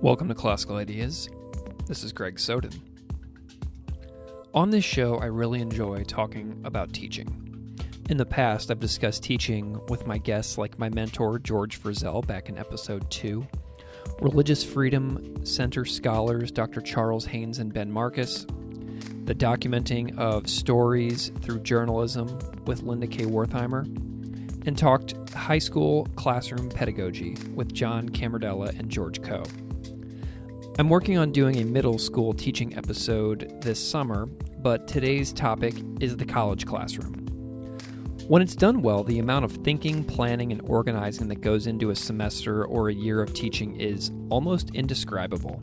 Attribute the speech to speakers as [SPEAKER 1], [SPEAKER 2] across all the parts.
[SPEAKER 1] Welcome to Classical Ideas. This is Greg Soden. On this show, I really enjoy talking about teaching. In the past, I've discussed teaching with my guests like my mentor, George Frizzell, back in episode 2, Religious Freedom Center scholars Dr. Charles Haynes and Ben Marcus, the documenting of stories through journalism with Linda K. Wertheimer, and talked high school classroom pedagogy with John Camardella and George Coe. I'm working on doing a middle school teaching episode this summer, but today's topic is the college classroom. When it's done well, the amount of thinking, planning, and organizing that goes into a semester or a year of teaching is almost indescribable.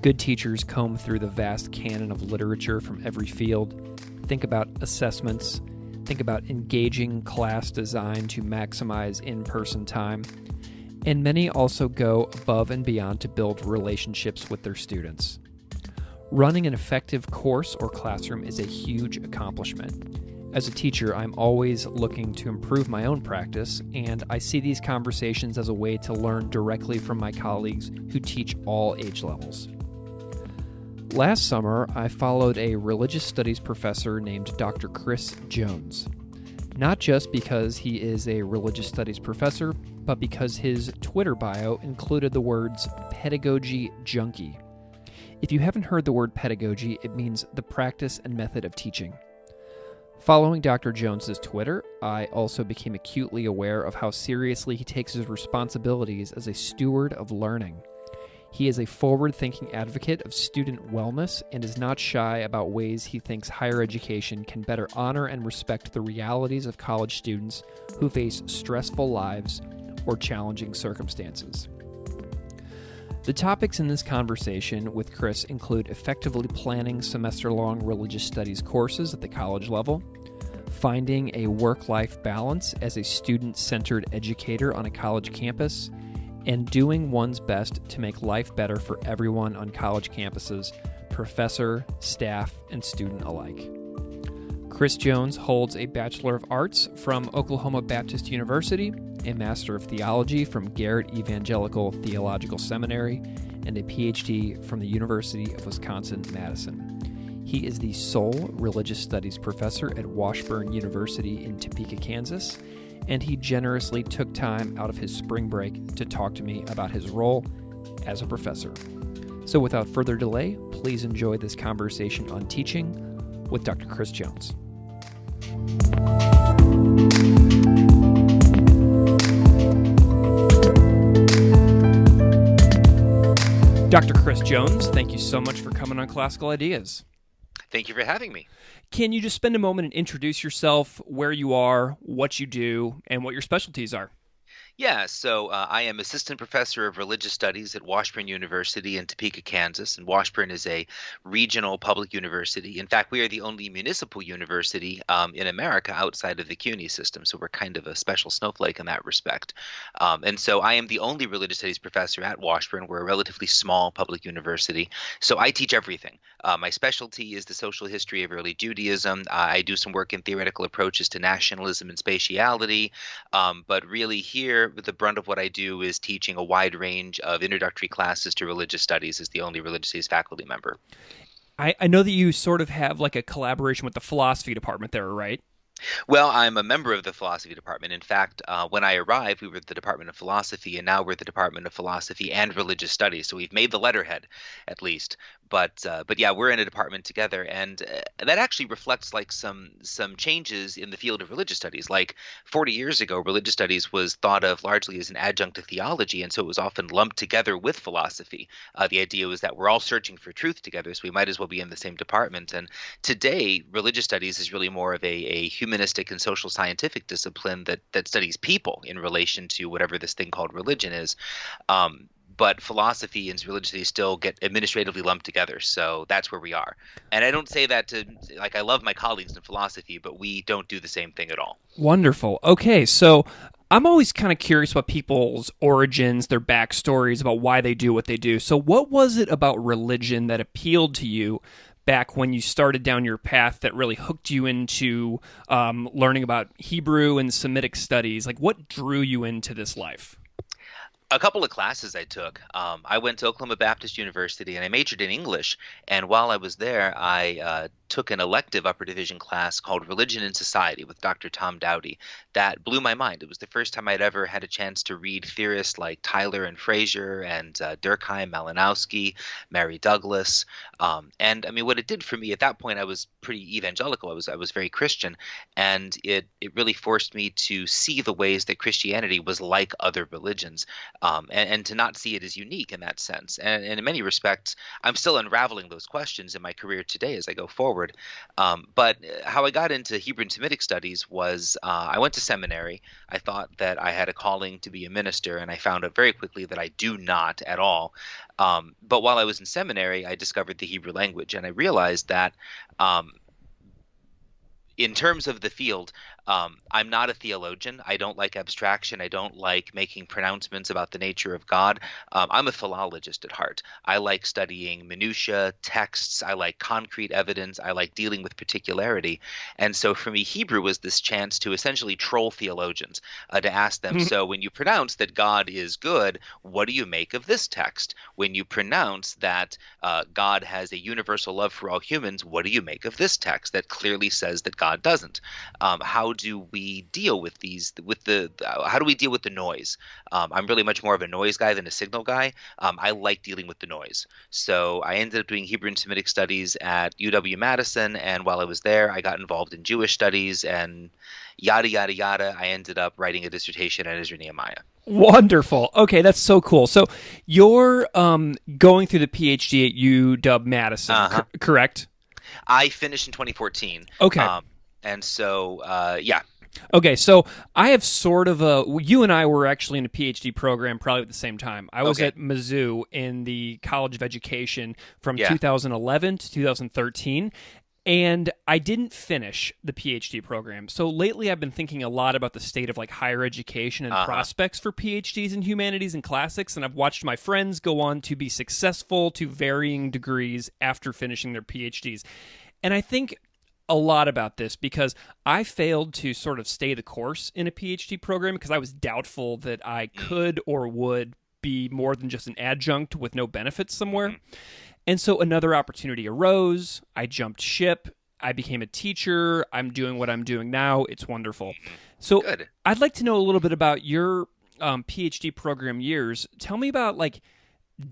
[SPEAKER 1] Good teachers comb through the vast canon of literature from every field, think about assessments, think about engaging class design to maximize in-person time, and many also go above and beyond to build relationships with their students. Running an effective course or classroom is a huge accomplishment. As a teacher, I'm always looking to improve my own practice, and I see these conversations as a way to learn directly from my colleagues who teach all age levels. Last summer, I followed a religious studies professor named Dr. Chris Jones. Not just because he is a religious studies professor, but because his Twitter bio included the words pedagogy junkie. If you haven't heard the word pedagogy, it means the practice and method of teaching. Following Dr. Jones's Twitter, I also became acutely aware of how seriously he takes his responsibilities as a steward of learning. He is a forward-thinking advocate of student wellness and is not shy about ways he thinks higher education can better honor and respect the realities of college students who face stressful lives or challenging circumstances. The topics in this conversation with Chris include effectively planning semester-long religious studies courses at the college level, finding a work-life balance as a student-centered educator on a college campus, and doing one's best to make life better for everyone on college campuses, professor, staff, and student alike. Chris Jones holds a Bachelor of Arts from Oklahoma Baptist University, a Master of Theology from Garrett-Evangelical Theological Seminary, and a PhD from the University of Wisconsin-Madison. He is the sole religious studies professor at Washburn University in Topeka, Kansas, and he generously took time out of his spring break to talk to me about his role as a professor. So without further delay, please enjoy this conversation on teaching with Dr. Chris Jones. Dr. Chris Jones, thank you so much for coming on Classical Ideas.
[SPEAKER 2] Thank you for having me.
[SPEAKER 1] Can you just spend a moment and introduce yourself, where you are, what you do, and what your specialties are?
[SPEAKER 2] Yeah, so I am Assistant Professor of Religious Studies at Washburn University in Topeka, Kansas, and Washburn is a regional public university. In fact, we are the only municipal university in America outside of the CUNY system, so we're kind of a special snowflake in that respect. And so I am the only religious studies professor at Washburn. We're a relatively small public university, so I teach everything. My specialty is the social history of early Judaism. I do some work in theoretical approaches to nationalism and spatiality, but really here, the brunt of what I do is teaching a wide range of introductory classes to religious studies as the only religious studies faculty member.
[SPEAKER 1] I know that you sort of have like a collaboration with the philosophy department there, right?
[SPEAKER 2] Well, I'm a member of the philosophy department. In fact, when I arrived, we were the Department of Philosophy, and now we're the Department of Philosophy and Religious Studies. So we've made the letterhead, at least. But yeah, we're in a department together, and that actually reflects like some changes in the field of religious studies. Like 40 years ago, religious studies was thought of largely as an adjunct to theology, and so it was often lumped together with philosophy. The idea was that we're all searching for truth together, so we might as well be in the same department. And today, religious studies is really more of a humanistic and social scientific discipline that studies people in relation to whatever this thing called religion is. But philosophy and religious studies still get administratively lumped together. So that's where we are. And I don't say that to, like, I love my colleagues in philosophy, but we don't do the same thing at all.
[SPEAKER 1] Wonderful. Okay, so I'm always kind of curious about people's origins, their backstories, about why they do what they do. So what was it about religion that appealed to you back when you started down your path that really hooked you into learning about Hebrew and Semitic studies? Like, what drew you into this life?
[SPEAKER 2] A couple of classes I took. I went to Oklahoma Baptist University and I majored in English. And while I was there, I took an elective upper division class called Religion and Society with Dr. Tom Dowdy. That blew my mind. It was the first time I'd ever had a chance to read theorists like Tyler and Fraser and Durkheim, Malinowski, Mary Douglas. And I mean, what it did for me at that point, I was pretty evangelical. I was very Christian, and it really forced me to see the ways that Christianity was like other religions. And to not see it as unique in that sense. And in many respects, I'm still unraveling those questions in my career today as I go forward. But how I got into Hebrew and Semitic studies was I went to seminary. I thought that I had a calling to be a minister, and I found out very quickly that I do not at all. But while I was in seminary, I discovered the Hebrew language, and I realized that in terms of the field, I'm not a theologian. I don't like abstraction. I don't like making pronouncements about the nature of God. I'm a philologist at heart. I like studying minutia, texts. I like concrete evidence. I like dealing with particularity. And so for me, Hebrew was this chance to essentially troll theologians, to ask them, so when you pronounce that God is good, what do you make of this text? When you pronounce that God has a universal love for all humans, what do you make of this text that clearly says that God doesn't? How do we deal with how do we deal with the noise? I'm really much more of a noise guy than a signal guy. I like dealing with the noise. So I ended up doing Hebrew and Semitic studies at UW-Madison, and while I was there, I got involved in Jewish studies and yada, yada, yada. I ended up writing a dissertation on Ezra Nehemiah.
[SPEAKER 1] Wonderful. Okay, that's so cool. So you're going through the PhD at UW-Madison, correct?
[SPEAKER 2] I finished in 2014.
[SPEAKER 1] Okay.
[SPEAKER 2] And so, yeah.
[SPEAKER 1] Okay, so I have sort of you and I were actually in a PhD program probably at the same time. I was at Mizzou in the College of Education from 2011 to 2013, and I didn't finish the PhD program. So lately I've been thinking a lot about the state of like higher education and prospects for PhDs in humanities and classics, and I've watched my friends go on to be successful to varying degrees after finishing their PhDs. And I think a lot about this because I failed to sort of stay the course in a PhD program because I was doubtful that I could or would be more than just an adjunct with no benefits somewhere. And so another opportunity arose. I jumped ship. I became a teacher. I'm doing what I'm doing now. It's wonderful. So
[SPEAKER 2] Good.
[SPEAKER 1] I'd like to know a little bit about your PhD program years. Tell me about like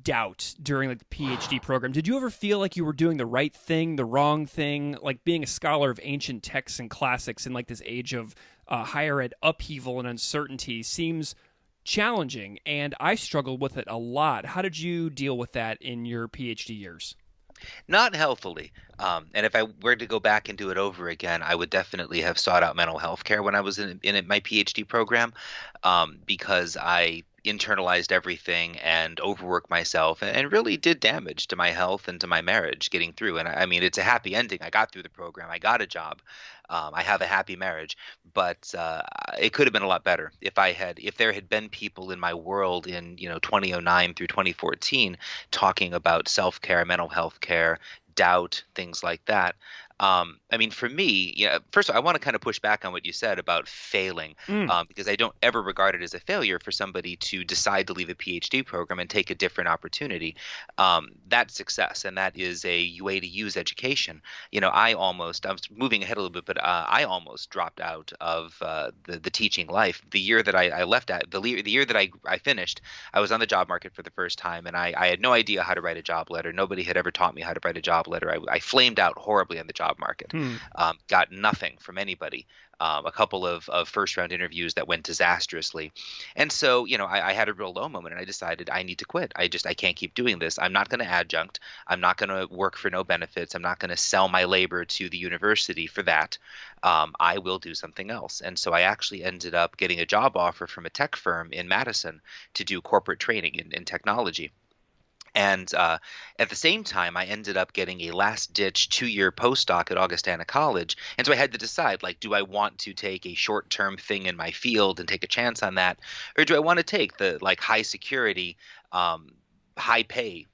[SPEAKER 1] doubt during like the PhD program. Did you ever feel like you were doing the right thing, the wrong thing, like being a scholar of ancient texts and classics in like this age of higher ed upheaval and uncertainty seems challenging, and I struggled with it a lot. How did you deal with that in your PhD years?
[SPEAKER 2] Not healthily. And if I were to go back and do it over again, I would definitely have sought out mental health care when I was in my PhD program, because I internalized everything and overworked myself and really did damage to my health and to my marriage getting through. And I mean, it's a happy ending. I got through the program. I got a job. I have a happy marriage, but it could have been a lot better if there had been people in my world in 2009 through 2014 talking about self-care, mental health care, doubt, things like that. I mean, for me, first of all, I want to kind of push back on what you said about failing, because I don't ever regard it as a failure for somebody to decide to leave a PhD program and take a different opportunity. That's success, and that is a way to use education. I was moving ahead a little bit, but I almost dropped out of the teaching life. The year that I left the year that I finished, I was on the job market for the first time, and I had no idea how to write a job letter. Nobody had ever taught me how to write a job letter. I flamed out horribly on the job market. Got nothing from anybody. A couple of first round interviews that went disastrously. And so, I had a real low moment and I decided I need to quit. I can't keep doing this. I'm not going to adjunct. I'm not going to work for no benefits. I'm not going to sell my labor to the university for that. I will do something else. And so I actually ended up getting a job offer from a tech firm in Madison to do corporate training in technology. And at the same time, I ended up getting a last-ditch 2-year postdoc at Augustana College. And so I had to decide, do I want to take a short-term thing in my field and take a chance on that? Or do I want to take the, high-security, high-pay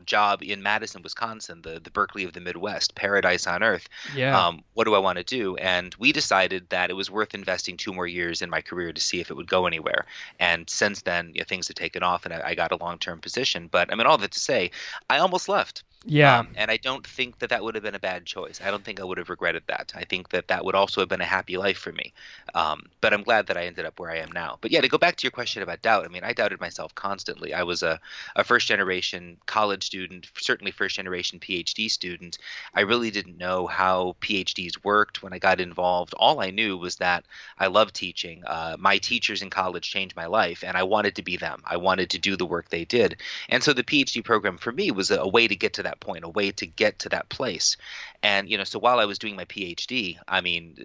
[SPEAKER 2] job in Madison, Wisconsin, the Berkeley of the Midwest, paradise on earth.
[SPEAKER 1] Yeah.
[SPEAKER 2] What do I want to do? And we decided that it was worth investing 2 more years in my career to see if it would go anywhere. And since then, things have taken off, and I got a long-term position. But I mean, all that to say, I almost left.
[SPEAKER 1] Yeah.
[SPEAKER 2] And I don't think that would have been a bad choice. I don't think I would have regretted that. I think that would also have been a happy life for me. But I'm glad that I ended up where I am now. But yeah, to go back to your question about doubt, I mean, I doubted myself constantly. I was a first-generation college student, certainly first-generation PhD student. I really didn't know how PhDs worked when I got involved. All I knew was that I loved teaching. My teachers in college changed my life, and I wanted to be them. I wanted to do the work they did. And so the PhD program for me was a way to get to that point, a way to get to that place. And, so while I was doing my PhD, I mean,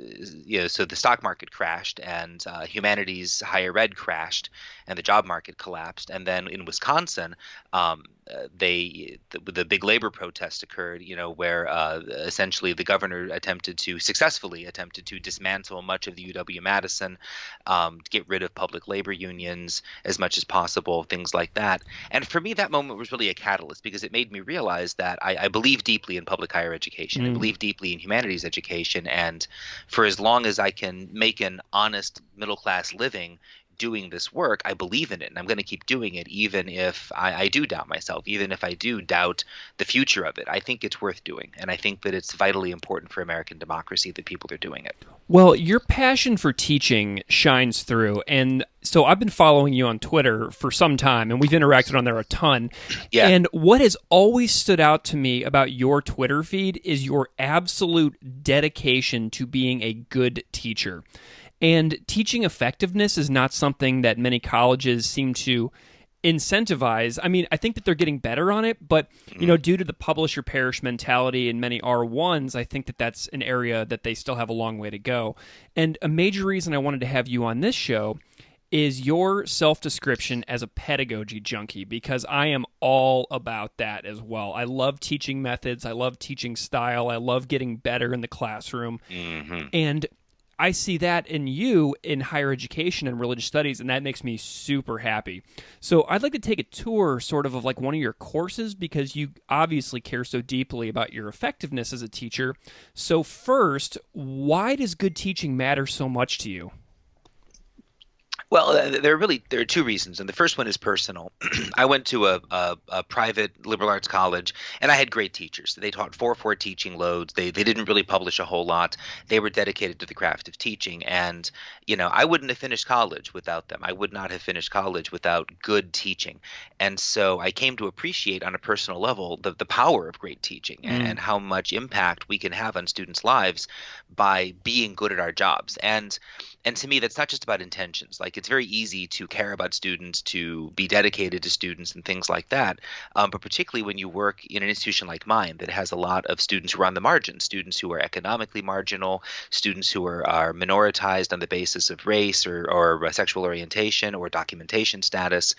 [SPEAKER 2] so the stock market crashed, and humanities higher ed crashed, and the job market collapsed. And then in Wisconsin, the big labor protest occurred, where essentially the governor successfully attempted to dismantle much of the UW-Madison, get rid of public labor unions as much as possible, things like that. And for me, that moment was really a catalyst, because it made me realize that I believe deeply in public higher education. I believe deeply in humanities education. And for as long as I can make an honest middle-class living doing this work, I believe in it, and I'm going to keep doing it, even if I do doubt myself, even if I do doubt the future of it. I think it's worth doing, and I think that it's vitally important for American democracy that people are doing it.
[SPEAKER 1] Well, your passion for teaching shines through, and so I've been following you on Twitter for some time, and we've interacted on there a ton.
[SPEAKER 2] Yeah.
[SPEAKER 1] And what has always stood out to me about your Twitter feed is your absolute dedication to being a good teacher. And teaching effectiveness is not something that many colleges seem to incentivize. I mean, I think that they're getting better on it, but, due to the publish or perish mentality in many R1s, I think that that's an area that they still have a long way to go. And a major reason I wanted to have you on this show is your self-description as a pedagogy junkie, because I am all about that as well. I love teaching methods. I love teaching style. I love getting better in the classroom.
[SPEAKER 2] Mm-hmm.
[SPEAKER 1] And I see that in you in higher education and religious studies, and that makes me super happy. So I'd like to take a tour sort of like one of your courses, because you obviously care so deeply about your effectiveness as a teacher. So first, why does good teaching matter so much to you?
[SPEAKER 2] Well, there are two reasons, and the first one is personal. I went to a private liberal arts college, and I had great teachers. They taught 4-4 teaching loads. They didn't really publish a whole lot. They were dedicated to the craft of teaching, and I wouldn't have finished college without them. I would not have finished college without good teaching. And so I came to appreciate on a personal level the power of great teaching and how much impact we can have on students' lives by being good at our jobs. And to me, that's not just about intentions. Like, it's very easy to care about students, to be dedicated to students and things like that. But particularly when you work in an institution like mine that has a lot of students who are on the margins, students who are economically marginal, students who are minoritized on the basis of race or sexual orientation or documentation status,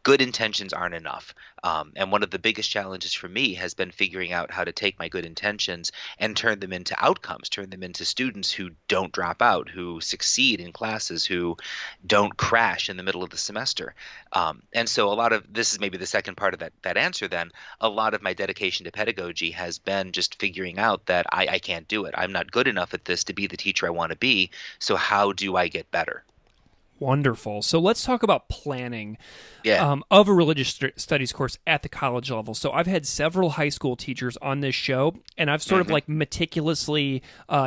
[SPEAKER 2] good intentions aren't enough. And one of the biggest challenges for me has been figuring out how to take my good intentions and turn them into outcomes, turn them into students who don't drop out, who succeed in classes, who don't crash in the middle of the semester. And so a lot of this is maybe the second part of that answer then. A lot of my dedication to pedagogy has been just figuring out that I can't do it. I'm not good enough at this to be the teacher I want to be. So how do I get better?
[SPEAKER 1] Wonderful. So let's talk about planning
[SPEAKER 2] of
[SPEAKER 1] a religious studies course at the college level. So I've had several high school teachers on this show, and I've sort of like meticulously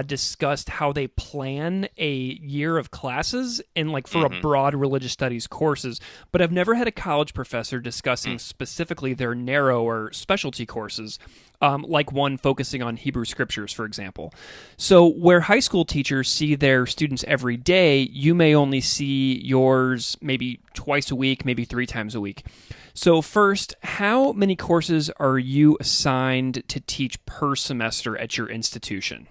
[SPEAKER 1] discussed how they plan a year of classes and like for a broad religious studies courses. But I've never had a college professor discussing specifically their narrow or specialty courses. Like one focusing on Hebrew scriptures, for example. So where high school teachers see their students every day, you may only see yours maybe twice a week, maybe 3 times a week. So first, how many courses are you assigned to teach per semester at your institution?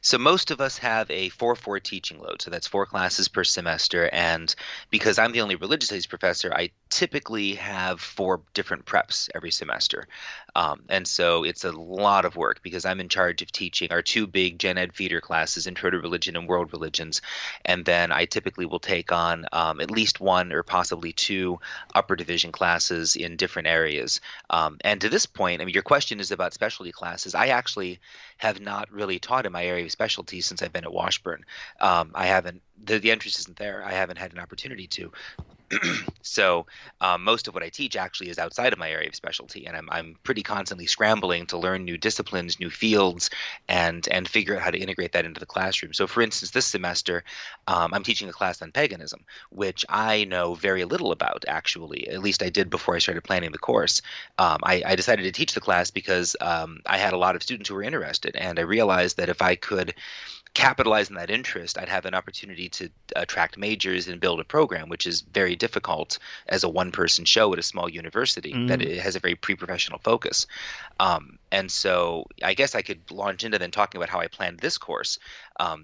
[SPEAKER 2] So most of us have a 4-4 teaching load. So that's 4 classes per semester. And because I'm the only religious studies professor, I typically have 4 different preps every semester. And so it's a lot of work because I'm in charge of teaching our 2 big gen ed feeder classes, Intro to Religion and World Religions. And then I typically will take on at least 1 or possibly 2 upper division classes in different areas. And to this point, I mean, your question is about specialty classes. I actually have not really taught in my area of specialty since I've been at Washburn. I haven't, the interest isn't there. I haven't had an opportunity to. So most of what I teach actually is outside of my area of specialty, and I'm pretty constantly scrambling to learn new disciplines, new fields, and figure out how to integrate that into the classroom. So, for instance, this semester, I'm teaching a class on paganism, which I know very little about, actually. At least I did before I started planning the course. I decided to teach the class because I had a lot of students who were interested, and I realized that if I could capitalize on that interest, I'd have an opportunity to attract majors and build a program, which is very difficult as a one-person show at a small university that it has a very pre-professional focus. And so I guess I could launch into then talking about how I planned this course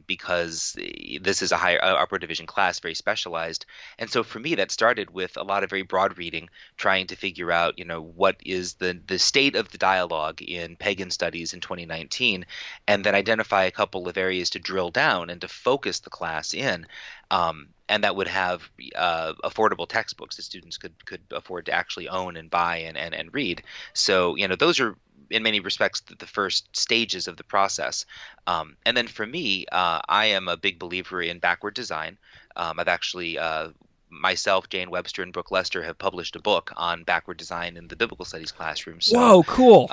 [SPEAKER 2] because this is a higher upper division class, very specialized. And so for me, that started with a lot of very broad reading, trying to figure out, what is the state of the dialogue in pagan studies in 2019, and then identify a couple of areas to drill down and to focus the class in. And that would have affordable textbooks that students could afford to actually own and buy and read. So, those are in many respects the first stages of the process. And then for me, I am a big believer in backward design. I've actually myself, Jane Webster, and Brooke Lester have published a book on backward design in the biblical studies classroom. So,
[SPEAKER 1] whoa, cool.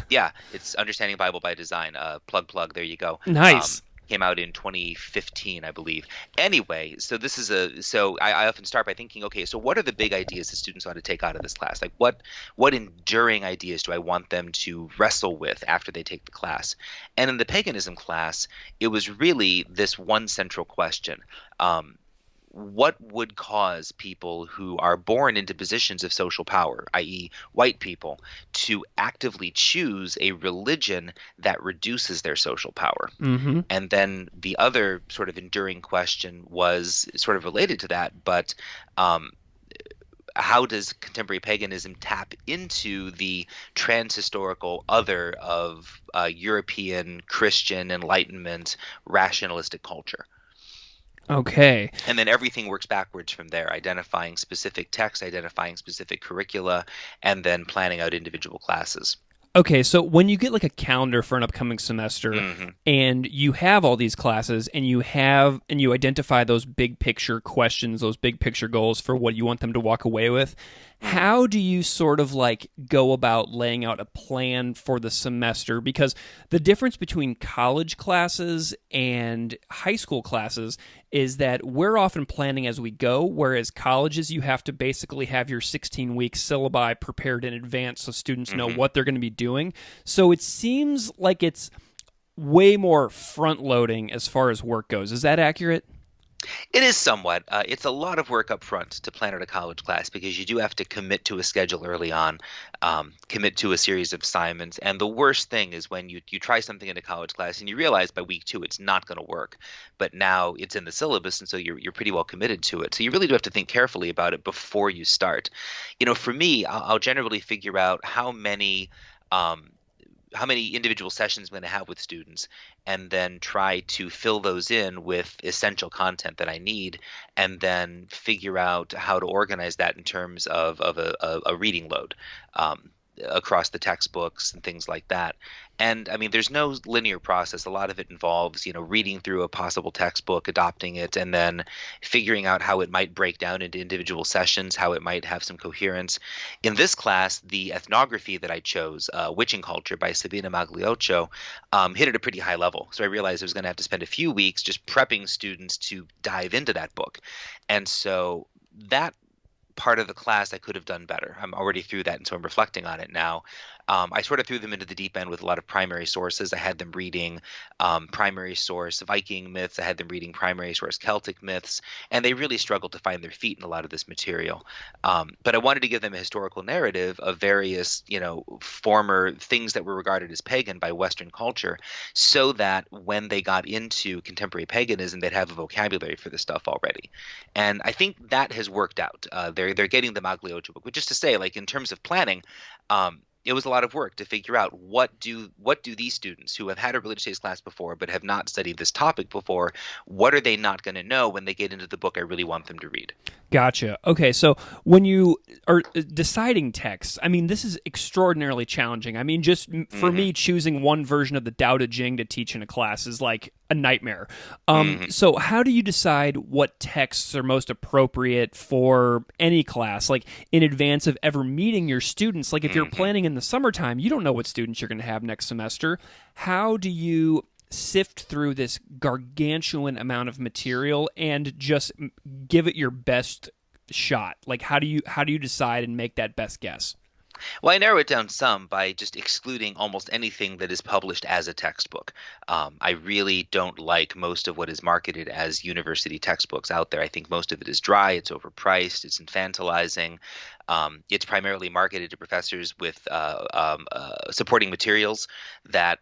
[SPEAKER 2] Yeah, it's Understanding the Bible by Design. Plug, there you go.
[SPEAKER 1] Nice.
[SPEAKER 2] Came out in 2015, I believe. Anyway, so this is so I often start by thinking, okay, so what are the big ideas that students ought to take out of this class? Like what enduring ideas do I want them to wrestle with after they take the class? And in the paganism class, it was really this one central question. What would cause people who are born into positions of social power, i.e. white people, to actively choose a religion that reduces their social power?
[SPEAKER 1] Mm-hmm.
[SPEAKER 2] And then the other sort of enduring question was sort of related to that, but how does contemporary paganism tap into the transhistorical other of European Christian Enlightenment rationalistic culture?
[SPEAKER 1] Okay.
[SPEAKER 2] And then everything works backwards from there, identifying specific texts, identifying specific curricula, and then planning out individual classes.
[SPEAKER 1] Okay, so when you get like a calendar for an upcoming semester and you have all these classes and you identify those big picture questions, those big picture goals for what you want them to walk away with, how do you sort of like go about laying out a plan for the semester? Because the difference between college classes and high school classes is that we're often planning as we go, whereas colleges, you have to basically have your 16-week syllabi prepared in advance so students know what they're going to be doing. So it seems like it's way more front-loading as far as work goes. Is that accurate?
[SPEAKER 2] It is somewhat. It's a lot of work up front to plan out a college class because you do have to commit to a schedule early on, commit to a series of assignments. And the worst thing is when you try something in a college class and you realize by week 2 it's not going to work. But now it's in the syllabus, and so you're pretty well committed to it. So you really do have to think carefully about it before you start. For me, I'll generally figure out how many individual sessions I'm going to have with students, and then try to fill those in with essential content that I need, and then figure out how to organize that in terms of a reading load across the textbooks and things like that. And I mean, there's no linear process. A lot of it involves, reading through a possible textbook, adopting it, and then figuring out how it might break down into individual sessions, how it might have some coherence. In this class, the ethnography that I chose, Witching Culture by Sabina Magliocco, hit at a pretty high level. So I realized I was going to have to spend a few weeks just prepping students to dive into that book. And so that part of the class I could have done better. I'm already through that, and so I'm reflecting on it now. I sort of threw them into the deep end with a lot of primary sources. I had them reading primary source Viking myths. I had them reading primary source Celtic myths, and they really struggled to find their feet in a lot of this material. But I wanted to give them a historical narrative of various, former things that were regarded as pagan by Western culture, so that when they got into contemporary paganism, they'd have a vocabulary for this stuff already. And I think that has worked out. They're getting the Magliojo book, which is to say, like in terms of planning, it was a lot of work to figure out what do these students who have had a religious studies class before but have not studied this topic before, what are they not going to know when they get into the book I really want them to read?
[SPEAKER 1] Gotcha. Okay, so when you are deciding texts, I mean, this is extraordinarily challenging. I mean, just for me, choosing one version of the Tao Te Ching to teach in a class is like a nightmare. So how do you decide what texts are most appropriate for any class, like in advance of ever meeting your students? Like if you're planning in the summertime, you don't know what students you're going to have next semester. How do you sift through this gargantuan amount of material and just give it your best shot? Like how do you decide and make that best guess?
[SPEAKER 2] Well, I narrow it down some by just excluding almost anything that is published as a textbook. I really don't like most of what is marketed as university textbooks out there. I think most of it is dry, it's overpriced, it's infantilizing. It's primarily marketed to professors with supporting materials that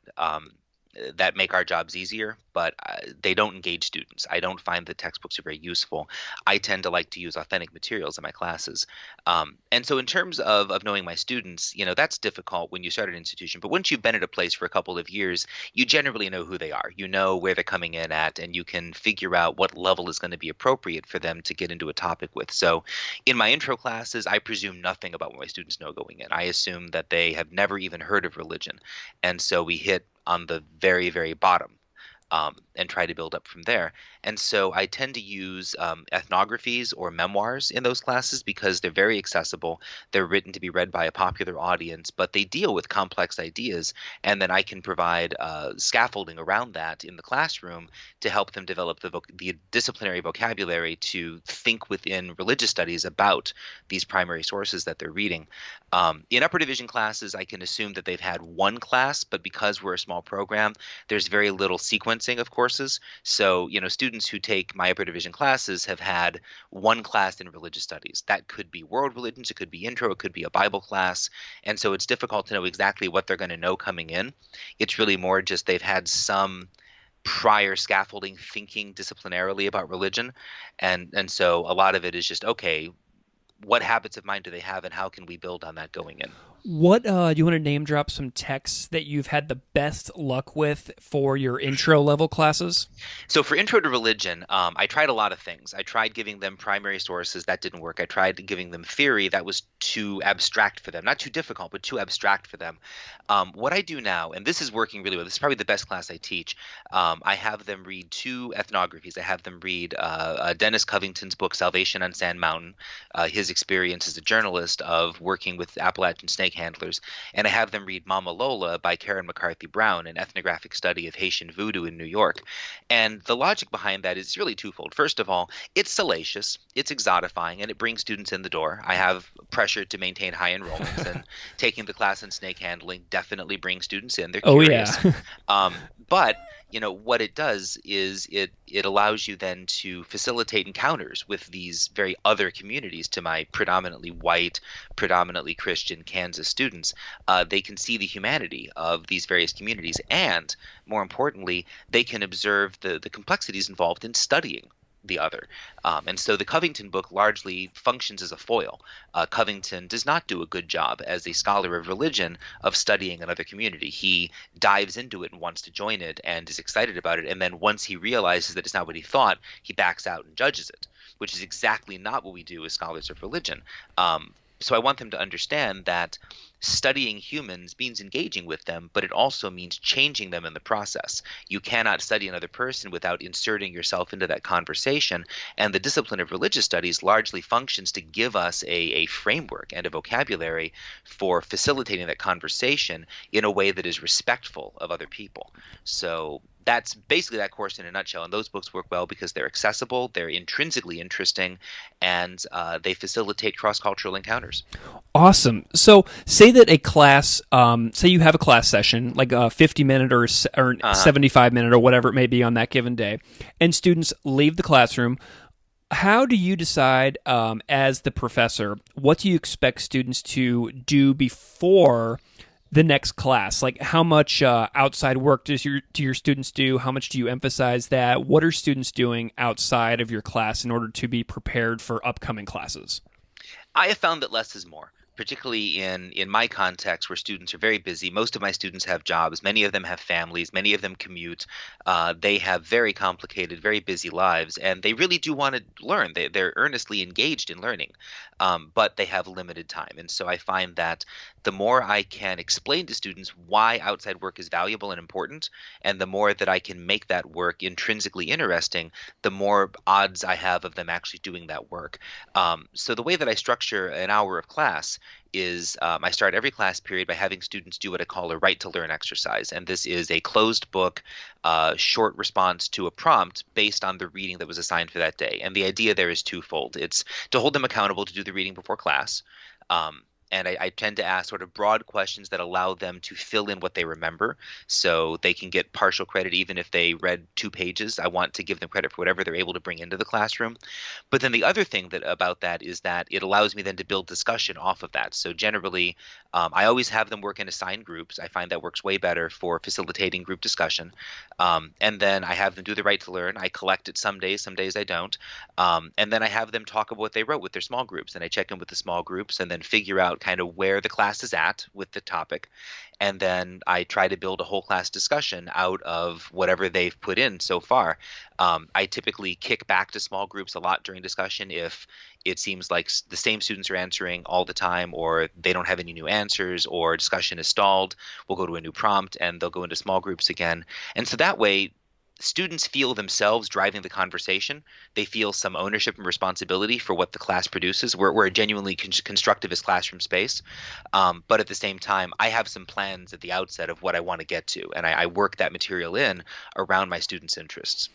[SPEAKER 2] make our jobs easier, but they don't engage students. I don't find that textbooks are very useful. I tend to like to use authentic materials in my classes. And so in terms of knowing my students, that's difficult when you start an institution. But once you've been at a place for a couple of years, you generally know who they are. You know where they're coming in at, and you can figure out what level is going to be appropriate for them to get into a topic with. So in my intro classes, I presume nothing about what my students know going in. I assume that they have never even heard of religion. And so we hit on the very, very bottom and try to build up from there. And so I tend to use ethnographies or memoirs in those classes because they're very accessible. They're written to be read by a popular audience, but they deal with complex ideas. And then I can provide scaffolding around that in the classroom to help them develop the disciplinary vocabulary to think within religious studies about these primary sources that they're reading. In upper division classes, I can assume that they've had one class, but because we're a small program, there's very little sequencing of courses. So, students who take my upper division classes have had one class in religious studies. That could be world religions, it could be intro, it could be a Bible class. And so it's difficult to know exactly what they're going to know coming in. It's really more just they've had some prior scaffolding thinking disciplinarily about religion. And so a lot of it is just, okay, what habits of mind do they have and how can we build on that going in?
[SPEAKER 1] What do you want to name drop some texts that you've had the best luck with for your intro level classes?
[SPEAKER 2] So for intro to religion, I tried a lot of things. I tried giving them primary sources. That didn't work. I tried giving them theory. That was too abstract for them. Not too difficult, but too abstract for them. What I do now, and this is working really well, this is probably the best class I teach, I have them read two ethnographies. I have them read Dennis Covington's book, Salvation on Sand Mountain, his experience as a journalist of working with Appalachian snake handlers, and I have them read Mama Lola by Karen McCarthy Brown, an ethnographic study of Haitian voodoo in New York. And the logic behind that is really twofold. First of all, it's salacious, it's exotifying, and it brings students in the door. I have pressure to maintain high enrollments, and taking the class in snake handling definitely brings students in. They're curious.
[SPEAKER 1] Oh, yeah.
[SPEAKER 2] But what it does is it allows you then to facilitate encounters with these very other communities. To my predominantly white, predominantly Christian Kansas students, they can see the humanity of these various communities, and more importantly, they can observe the complexities involved in studying the other. And so the Covington book largely functions as a foil. Covington does not do a good job as a scholar of religion of studying another community. He dives into it and wants to join it and is excited about it. And then once he realizes that it's not what he thought, he backs out and judges it, which is exactly not what we do as scholars of religion. So I want them to understand that studying humans means engaging with them, but it also means changing them in the process. You cannot study another person without inserting yourself into that conversation, and the discipline of religious studies largely functions to give us a framework and a vocabulary for facilitating that conversation in a way that is respectful of other people. So that's basically that course in a nutshell. And those books work well because they're accessible, they're intrinsically interesting, and they facilitate cross-cultural encounters.
[SPEAKER 1] Awesome. So say that a class, say you have a class session, like a 50-minute or 75-minute or whatever it may be on that given day, and students leave the classroom. How do you decide, as the professor, what do you expect students to do before the next class? Like, how much outside work do your students do? How much do you emphasize that? What are students doing outside of your class in order to be prepared for upcoming classes?
[SPEAKER 2] I have found that less is more, particularly in my context where students are very busy. Most of my students have jobs. Many of them have families. Many of them commute. They have very complicated, very busy lives, and they really do want to learn. They're earnestly engaged in learning, but they have limited time. And so I find that the more I can explain to students why outside work is valuable and important, and the more that I can make that work intrinsically interesting, the more odds I have of them actually doing that work. So the way that I structure an hour of class is I start every class period by having students do what I call a right to learn exercise. And this is a closed book, short response to a prompt based on the reading that was assigned for that day. And the idea there is twofold. It's to hold them accountable to do the reading before class. And I tend to ask sort of broad questions that allow them to fill in what they remember so they can get partial credit even if they read 2 pages. I want to give them credit for whatever they're able to bring into the classroom. But then the other thing about that is that it allows me then to build discussion off of that. So generally, I always have them work in assigned groups. I find that works way better for facilitating group discussion. And then I have them do the right to learn. I collect it some days I don't. And then I have them talk about what they wrote with their small groups. And I check in with the small groups and then figure out kind of where the class is at with the topic. And then I try to build a whole class discussion out of whatever they've put in so far. I typically kick back to small groups a lot during discussion if it seems like the same students are answering all the time, or they don't have any new answers, or discussion is stalled. We'll go to a new prompt and they'll go into small groups again. And so that way, students feel themselves driving the conversation. They feel some ownership and responsibility for what the class produces. We're a genuinely constructivist classroom space. But at the same time, I have some plans at the outset of what I want to get to, and I work that material in around my students' interests.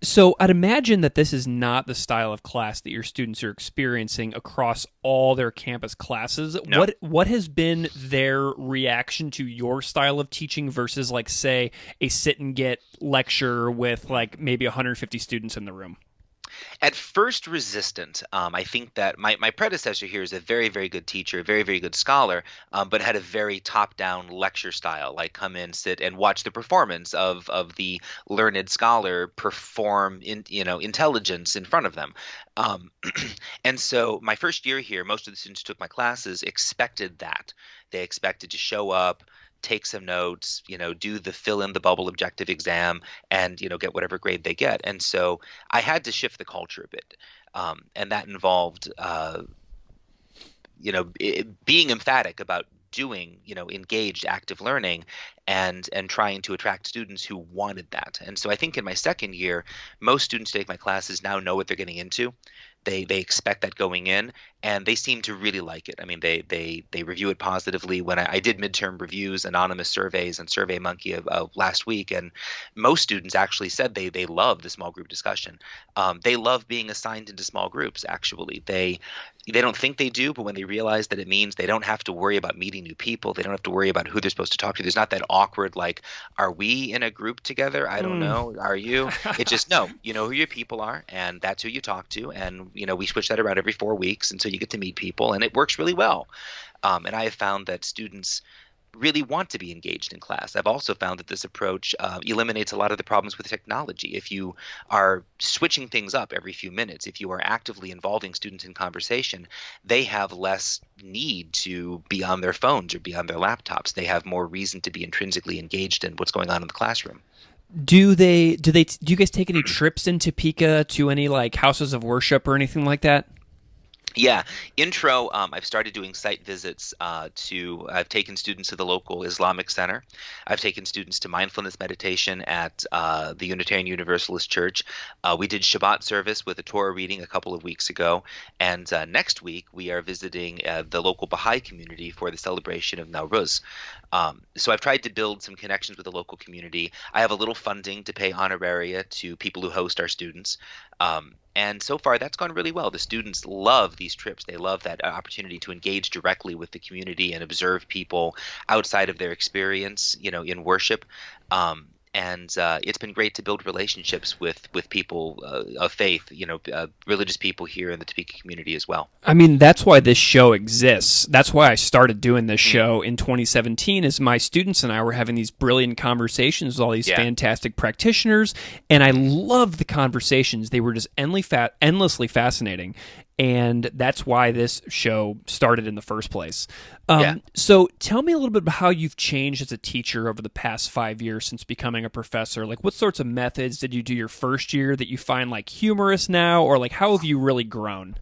[SPEAKER 1] So I'd imagine that this is not the style of class that your students are experiencing across all their campus classes.
[SPEAKER 2] No.
[SPEAKER 1] What has been their reaction to your style of teaching versus, like, say, a sit and get lecture with like maybe 150 students in the room?
[SPEAKER 2] At first, resistant. I think that my predecessor here is a very, very good teacher, a very, very good scholar, but had a very top-down lecture style, like come in, sit, and watch the performance of the learned scholar perform intelligence in front of them. And so my first year here, most of the students who took my classes expected that. They expected to show up, take some notes, do the fill in the bubble objective exam, and get whatever grade they get. And so I had to shift the culture a bit, and that involved being emphatic about doing engaged active learning and trying to attract students who wanted that. And so I think in my second year, most students who take my classes now know what they're getting into. They expect that going in, and they seem to really like it. I mean, they review it positively. When I did midterm reviews, anonymous surveys, and SurveyMonkey of last week, and most students actually said they love the small group discussion. They love being assigned into small groups, actually. They don't think they do, but when they realize that it means they don't have to worry about meeting new people, they don't have to worry about who they're supposed to talk to. There's not that awkward, like, are we in a group together? I don't know. Are you? It's just, no, you know who your people are, and that's who you talk to. And, we switch that around every 4 weeks until you get to meet people, and it works really well. And I have found that students really want to be engaged in class. I've also found that this approach eliminates a lot of the problems with technology. If you are switching things up every few minutes, if you are actively involving students in conversation, they have less need to be on their phones or be on their laptops. They have more reason to be intrinsically engaged in what's going on in the classroom.
[SPEAKER 1] Do you guys take any trips into Pica to any like houses of worship or anything like that?
[SPEAKER 2] Yeah, intro. I've started doing site visits I've taken students to the local Islamic Center. I've taken students to mindfulness meditation at the Unitarian Universalist Church. We did Shabbat service with a Torah reading a couple of weeks ago, and next week we are visiting the local Baha'i community for the celebration of Nowruz. So I've tried to build some connections with the local community. I have a little funding to pay honoraria to people who host our students. And so far, that's gone really well. The students love these trips. They love that opportunity to engage directly with the community and observe people outside of their experience, in worship. And it's been great to build relationships with people of faith, religious people here in the Topeka community as well.
[SPEAKER 1] I mean, that's why this show exists. That's why I started doing this show in 2017, is my students and I were having these brilliant conversations with all these fantastic practitioners, and I loved the conversations. They were just endlessly fascinating, and that's why this show started in the first place. So tell me a little bit about how you've changed as a teacher over the past 5 years since becoming a professor. Like, what sorts of methods did you do your first year that you find like humorous now, or like how have you really grown?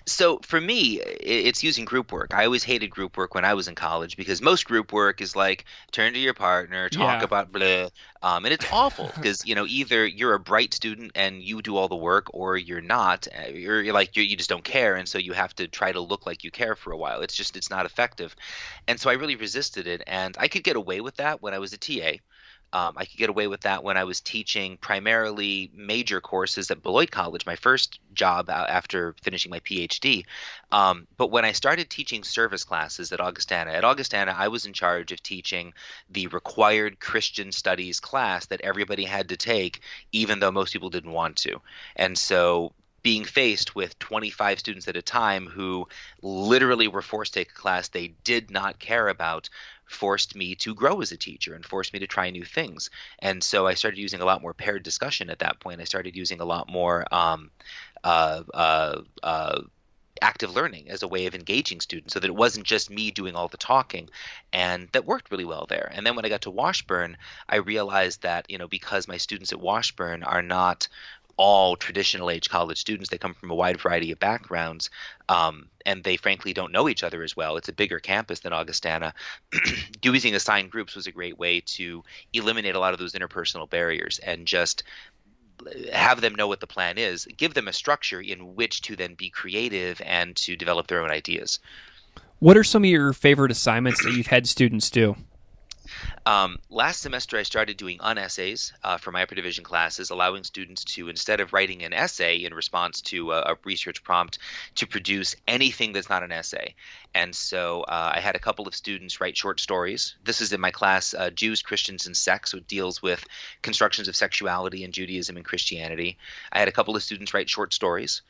[SPEAKER 2] So for me, it's using group work. I always hated group work when I was in college because most group work is like turn to your partner, talk about blah, and it's awful because either you're a bright student and you do all the work, or you're not. You're like you just don't care, and so you have to try to look like you care for a while. It's not effective, and so I really resisted it, and I could get away with that when I was a TA. I could get away with that when I was teaching primarily major courses at Beloit College, my first job after finishing my PhD. But when I started teaching service classes at Augustana, I was in charge of teaching the required Christian studies class that everybody had to take, even though most people didn't want to. And so being faced with 25 students at a time who literally were forced to take a class they did not care about forced me to grow as a teacher and forced me to try new things. And so I started using a lot more paired discussion at that point. I started using a lot more active learning as a way of engaging students so that it wasn't just me doing all the talking, and that worked really well there. And then when I got to Washburn, I realized that, because my students at Washburn are not all traditional age college students, they come from a wide variety of backgrounds, and they frankly don't know each other as well. It's a bigger campus than Augustana. Using assigned groups was a great way to eliminate a lot of those interpersonal barriers and just have them know what the plan is, give them a structure in which to then be creative and to develop their own ideas.
[SPEAKER 1] What are some of your favorite assignments that you've had students do?
[SPEAKER 2] Last semester, I started doing unessays for my upper division classes, allowing students to, instead of writing an essay in response to a research prompt, to produce anything that's not an essay. And so I had a couple of students write short stories. This is in my class, Jews, Christians, and Sex, so it deals with constructions of sexuality in Judaism and Christianity. I had a couple of students write short stories.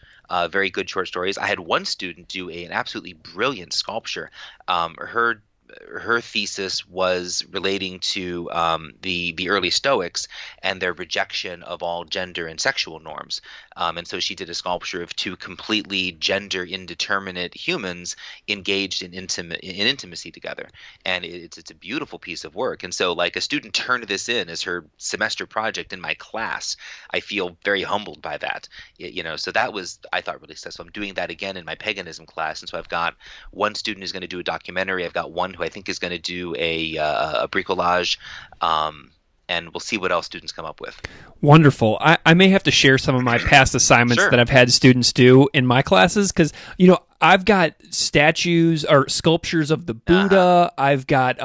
[SPEAKER 2] Very good short stories. I had one student do an absolutely brilliant sculpture. Her thesis was relating to the early Stoics and their rejection of all gender and sexual norms. And so she did a sculpture of two completely gender indeterminate humans engaged in intimacy together. And it's a beautiful piece of work. And so like a student turned this in as her semester project in my class. I feel very humbled by that. So that was, I thought, really successful. I'm doing that again in my paganism class. And so I've got one student who's going to do a documentary. I've got one who I think is going to do a bricolage, and we'll see what else students come up with.
[SPEAKER 1] Wonderful. I may have to share some of my past assignments that I've had students do in my classes because, I've got statues or sculptures of the Buddha. I've got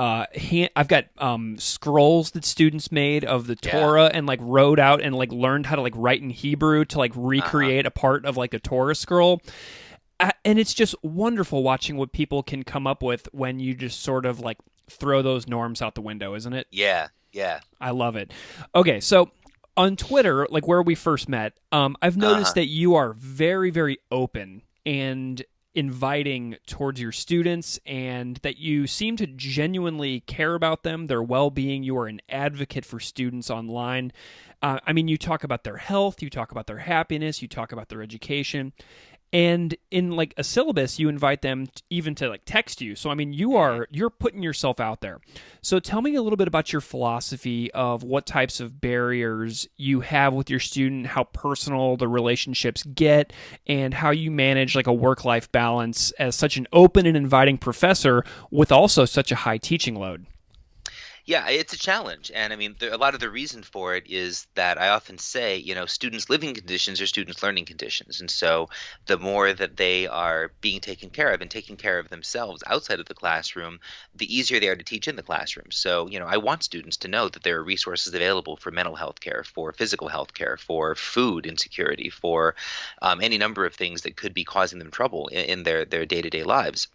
[SPEAKER 1] scrolls that students made of the Torah and like wrote out and like learned how to like write in Hebrew to like recreate a part of like a Torah scroll. And it's just wonderful watching what people can come up with when you just sort of like throw those norms out the window, isn't it?
[SPEAKER 2] Yeah.
[SPEAKER 1] I love it. Okay, so on Twitter, like where we first met, I've noticed that you are very, very open and inviting towards your students, and that you seem to genuinely care about them, their well-being. You are an advocate for students online. You talk about their health, you talk about their happiness, you talk about their education. And in like a syllabus, you invite them even to like text you. So I mean, you're putting yourself out there. So tell me a little bit about your philosophy of what types of barriers you have with your student, how personal the relationships get, and how you manage like a work-life balance as such an open and inviting professor with also such a high teaching load.
[SPEAKER 2] Yeah, it's a challenge. And I mean, a lot of the reason for it is that I often say, students' living conditions are students' learning conditions. And so the more that they are being taken care of and taking care of themselves outside of the classroom, the easier they are to teach in the classroom. So, I want students to know that there are resources available for mental health care, for physical health care, for food insecurity, for any number of things that could be causing them trouble in their day-to-day lives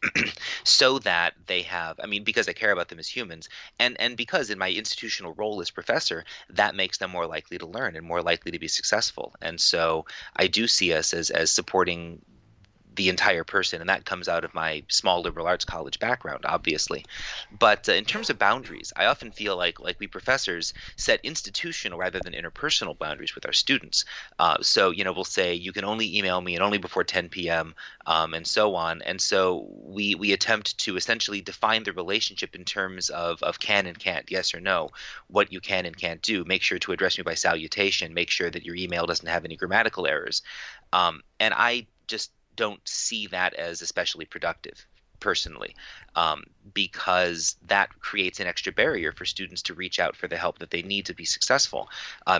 [SPEAKER 2] so that they have, because I care about them as humans. And because in my institutional role as professor, that makes them more likely to learn and more likely to be successful. And so I do see us as supporting the entire person, and that comes out of my small liberal arts college background, obviously. But in terms of boundaries, I often feel like we professors set institutional rather than interpersonal boundaries with our students. So we'll say you can only email me and only before 10 p.m. And so on. And so we attempt to essentially define the relationship in terms of can and can't, yes or no, what you can and can't do. Make sure to address me by salutation. Make sure that your email doesn't have any grammatical errors. And I just don't see that as especially productive personally, because that creates an extra barrier for students to reach out for the help that they need to be successful.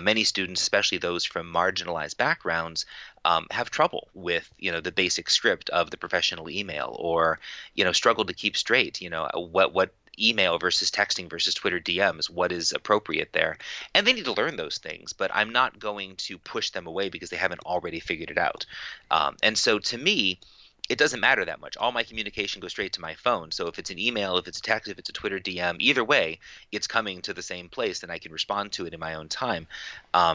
[SPEAKER 2] Many students, especially those from marginalized backgrounds, have trouble with the basic script of the professional email, or struggle to keep straight what email versus texting versus Twitter DMs, what is appropriate there. And they need to learn those things, but I'm not going to push them away because they haven't already figured it out. And so to me, it doesn't matter that much. All my communication goes straight to my phone. So if it's an email, if it's a text, if it's a Twitter DM, either way, it's coming to the same place and I can respond to it in my own time.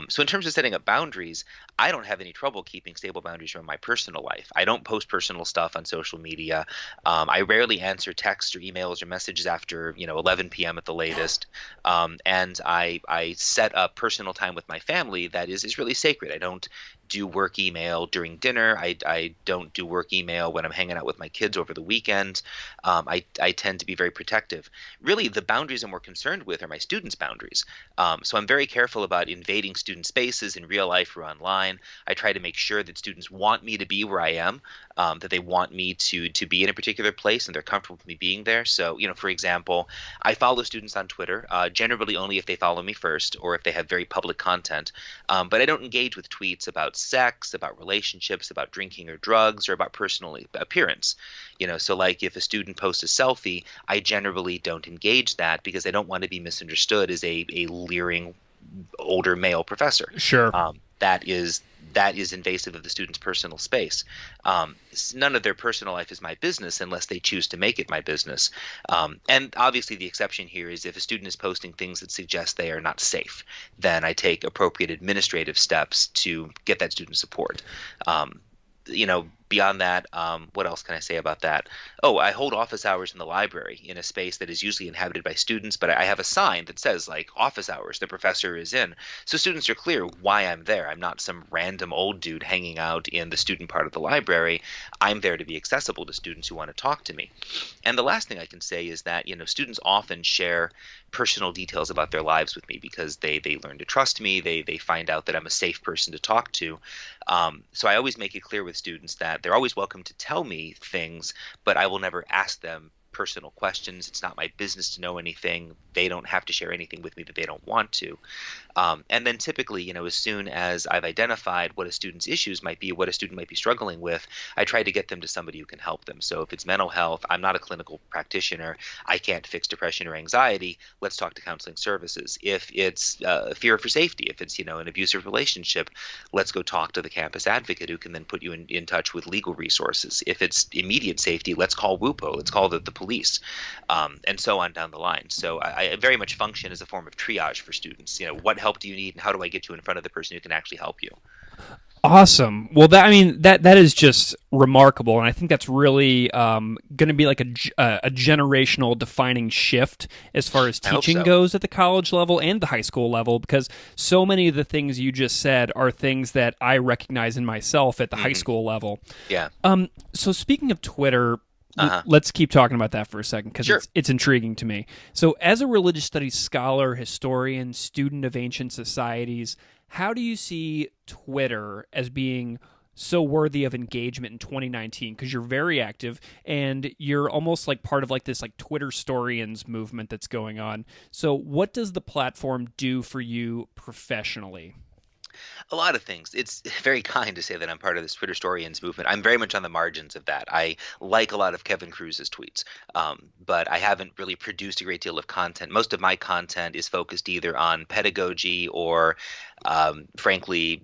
[SPEAKER 2] So in terms of setting up boundaries, I don't have any trouble keeping stable boundaries from my personal life. I don't post personal stuff on social media. I rarely answer texts or emails or messages after 11 p.m. at the latest. And I set up personal time with my family that is really sacred. I don't do work email during dinner. I don't do work email when I'm hanging out with my kids over the weekend. I tend to be very protective. Really, the boundaries I'm more concerned with are my students' boundaries. So I'm very careful about invading student spaces in real life or online. I try to make sure that students want me to be where I am, that they want me to be in a particular place and they're comfortable with me being there. So, for example, I follow students on Twitter, generally only if they follow me first or if they have very public content. But I don't engage with tweets about sex, about relationships, about drinking or drugs, or about personal appearance. So like if a student posts a selfie, I generally don't engage that because I don't want to be misunderstood as a leering older male professor.
[SPEAKER 1] Sure.
[SPEAKER 2] That is invasive of the student's personal space. None of their personal life is my business unless they choose to make it my business. And obviously the exception here is if a student is posting things that suggest they are not safe, then I take appropriate administrative steps to get that student support. Beyond that, what else can I say about that? Oh, I hold office hours in the library in a space that is usually inhabited by students, but I have a sign that says like office hours, the professor is in. So students are clear why I'm there. I'm not some random old dude hanging out in the student part of the library. I'm there to be accessible to students who want to talk to me. And the last thing I can say is that, students often share personal details about their lives with me because they learn to trust me. They find out that I'm a safe person to talk to. So I always make it clear with students that they're always welcome to tell me things, but I will never ask them personal questions. It's not my business to know anything. They don't have to share anything with me that they don't want to. And then typically, as soon as I've identified what a student's issues might be, what a student might be struggling with, I try to get them to somebody who can help them. So if it's mental health, I'm not a clinical practitioner. I can't fix depression or anxiety. Let's talk to counseling services. If it's fear for safety, if it's, an abusive relationship, let's go talk to the campus advocate who can then put you in touch with legal resources. If it's immediate safety, let's call WUPO. Let's call the police, and so on down the line. So I very much function as a form of triage for students. What help do you need and how do I get you in front of the person who can actually help you?
[SPEAKER 1] Awesome. Well, that is just remarkable, and I think that's really going to be like a generational defining shift as far as
[SPEAKER 2] I hope
[SPEAKER 1] teaching
[SPEAKER 2] so.
[SPEAKER 1] goes at the college level and the high school level, because so many of the things you just said are things that I recognize in myself at the high school level.
[SPEAKER 2] Yeah.
[SPEAKER 1] So speaking of Twitter,
[SPEAKER 2] Uh-huh.
[SPEAKER 1] let's keep talking about that for a second, because
[SPEAKER 2] Sure.
[SPEAKER 1] it's intriguing to me. So as a religious studies scholar, historian, student of ancient societies, how do you see Twitter as being so worthy of engagement in 2019? Because you're very active and you're almost like part of like this like Twitter Storians movement that's going on. So what does the platform do for you professionally?
[SPEAKER 2] A lot of things. It's very kind to say that I'm part of this Twitter Storians movement. I'm very much on the margins of that. I like a lot of Kevin Cruz's tweets, but I haven't really produced a great deal of content. Most of my content is focused either on pedagogy or, frankly,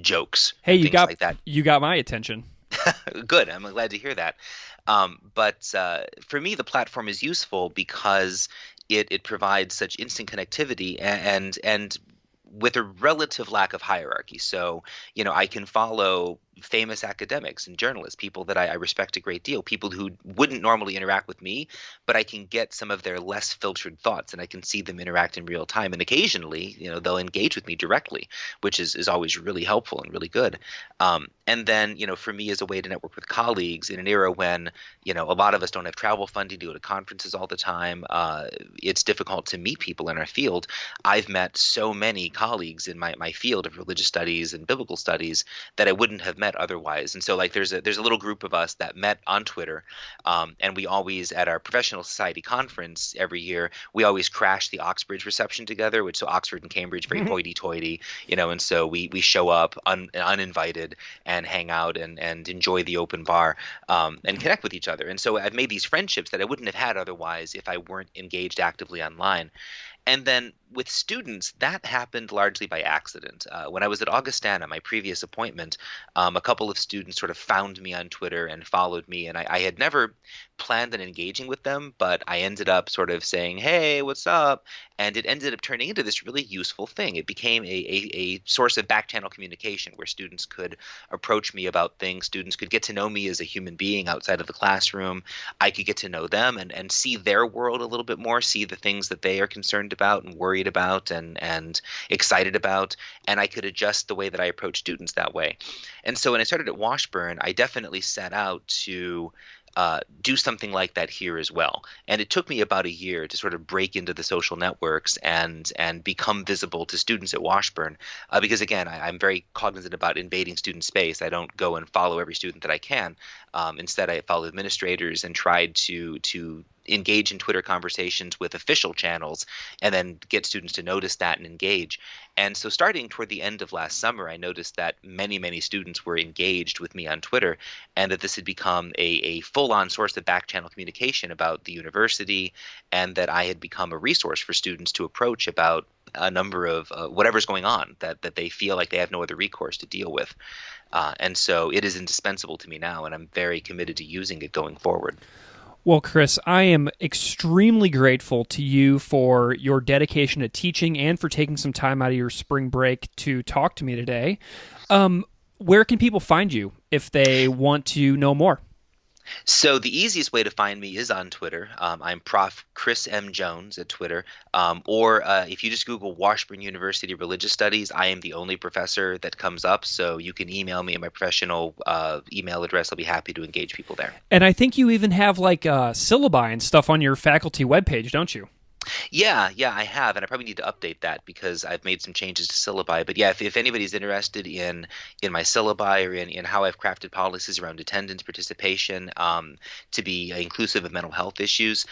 [SPEAKER 2] jokes
[SPEAKER 1] Hey,
[SPEAKER 2] and things like that.
[SPEAKER 1] you got my attention.
[SPEAKER 2] Good. I'm glad to hear that. But for me, the platform is useful because it provides such instant connectivity and with a relative lack of hierarchy. So, I can follow famous academics and journalists, people that I respect a great deal, people who wouldn't normally interact with me, but I can get some of their less filtered thoughts and I can see them interact in real time. And occasionally, they'll engage with me directly, which is always really helpful and really good. And then, for me as a way to network with colleagues in an era when, a lot of us don't have travel funding to go to conferences all the time, it's difficult to meet people in our field. I've met so many colleagues in my field of religious studies and biblical studies that I wouldn't have met otherwise. And so like there's a little group of us that met on Twitter, and we always at our professional society conference every year we always crash the Oxbridge reception together, which so Oxford and Cambridge very hoity-toity, and so we show up uninvited and hang out and enjoy the open bar, and connect with each other. And so I've made these friendships that I wouldn't have had otherwise if I weren't engaged actively online. And then with students, that happened largely by accident. When I was at Augustana, my previous appointment, a couple of students sort of found me on Twitter and followed me. And I had never planned on engaging with them, but I ended up sort of saying, hey, what's up? And it ended up turning into this really useful thing. It became a source of back channel communication where students could approach me about things. Students could get to know me as a human being outside of the classroom. I could get to know them and see their world a little bit more, see the things that they are concerned about and worried about and excited about. And I could adjust the way that I approach students that way. And so when I started at Washburn, I definitely set out to do something like that here as well. And it took me about a year to sort of break into the social networks and become visible to students at Washburn, because again, I'm very cognizant about invading student space. I don't go and follow every student that I can. Instead, I follow administrators and tried to engage in Twitter conversations with official channels and then get students to notice that and engage. And so starting toward the end of last summer, I noticed that many, many students were engaged with me on Twitter and that this had become a full-on source of back-channel communication about the university, and that I had become a resource for students to approach about a number of whatever's going on that they feel like they have no other recourse to deal with. And so it is indispensable to me now, and I'm very committed to using it going forward.
[SPEAKER 1] Well, Chris, I am extremely grateful to you for your dedication to teaching and for taking some time out of your spring break to talk to me today. Where can people find you if they want to know more?
[SPEAKER 2] So the easiest way to find me is on Twitter. I'm Prof. Chris M. Jones at Twitter. Or if you just Google Washburn University Religious Studies, I am the only professor that comes up. So you can email me at my professional email address. I'll be happy to engage people there.
[SPEAKER 1] And I think you even have like syllabi and stuff on your faculty webpage, don't you?
[SPEAKER 2] Yeah, I have, and I probably need to update that because I've made some changes to syllabi. But yeah, if anybody's interested in my syllabi or in how I've crafted policies around attendance, participation, to be inclusive of mental health issues,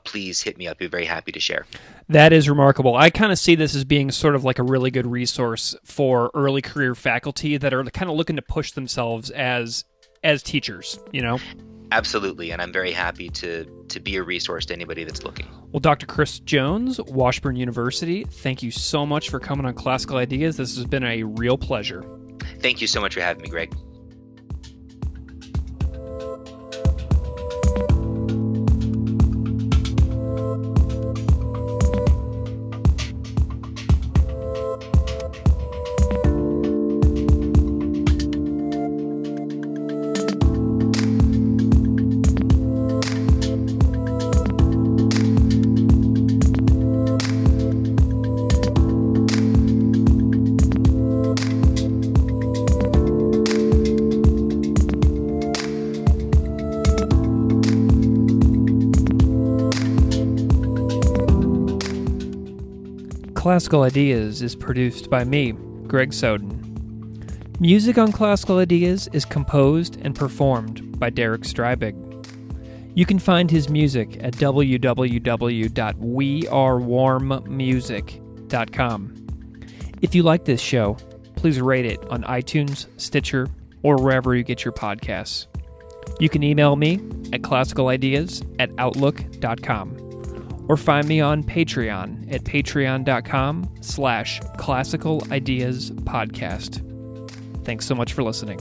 [SPEAKER 2] please hit me up. I'd be very happy to share.
[SPEAKER 1] That is remarkable. I kind of see this as being sort of like a really good resource for early career faculty that are kind of looking to push themselves as teachers,
[SPEAKER 2] Absolutely, and I'm very happy to be a resource to anybody that's looking.
[SPEAKER 1] Well, Dr. Chris Jones, Washburn University, thank you so much for coming on Classical Ideas. This has been a real pleasure.
[SPEAKER 2] Thank you so much for having me, Greg.
[SPEAKER 1] Classical Ideas is produced by me, Greg Soden. Music on Classical Ideas is composed and performed by Derek Strybig. You can find his music at www.wearewarmmusic.com. If you like this show, please rate it on iTunes, Stitcher, or wherever you get your podcasts. You can email me at classicalideas@outlook.com or find me on Patreon at patreon.com/classicalideaspodcast. Thanks so much for listening.